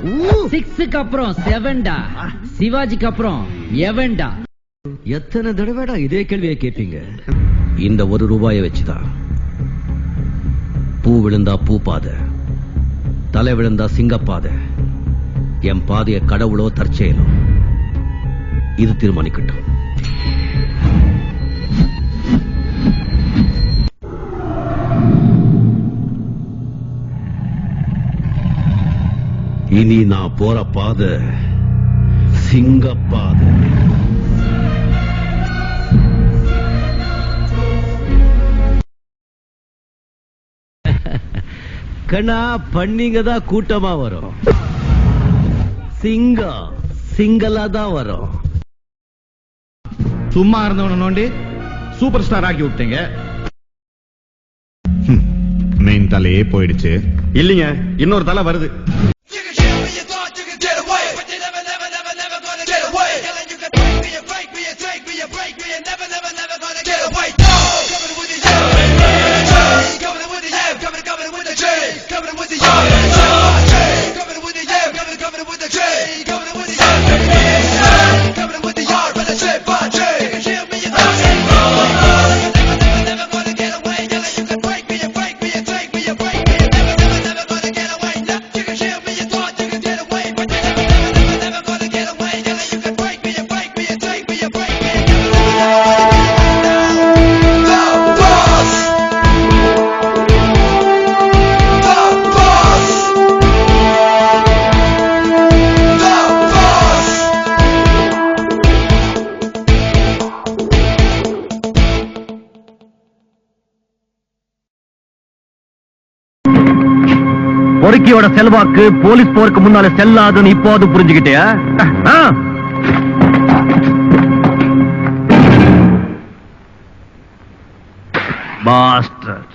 6க்கு அப்புறம் 7டா, சிவாஜிக்கு அப்புறம் எவன்டா? எத்தனை தடவைடா இதே கேள்வியை கேட்பீங்க? இந்த ₹1 வச்சுதான் பூ விழுந்தா பூ பாதை, தலை விழுந்தா சிங்கப்பாதை, என் பாதைய கடவுளோ தற்செயலோ இது தீர்மானிக்கட்டும். இனி நான் போற பாதை சிங்கப்பாதை. கண்ணா பண்ணிங்க தான் கூட்டமா வரும், சிங்கம் சிங்கலா தான் வரும். சும்மா இருந்தவன நோண்டி சூப்பர் ஸ்டார் ஆக்கி விட்டீங்க. மெயின் தலையே போயிடுச்சு. இல்லீங்க, இன்னொரு தலை வருது. பொறுக்கியோட செல்வாக்கு போலீஸ் போருக்கு முன்னால செல்லாதுன்னு இப்போது புரிஞ்சுக்கிட்டியா? பாஸ்டர்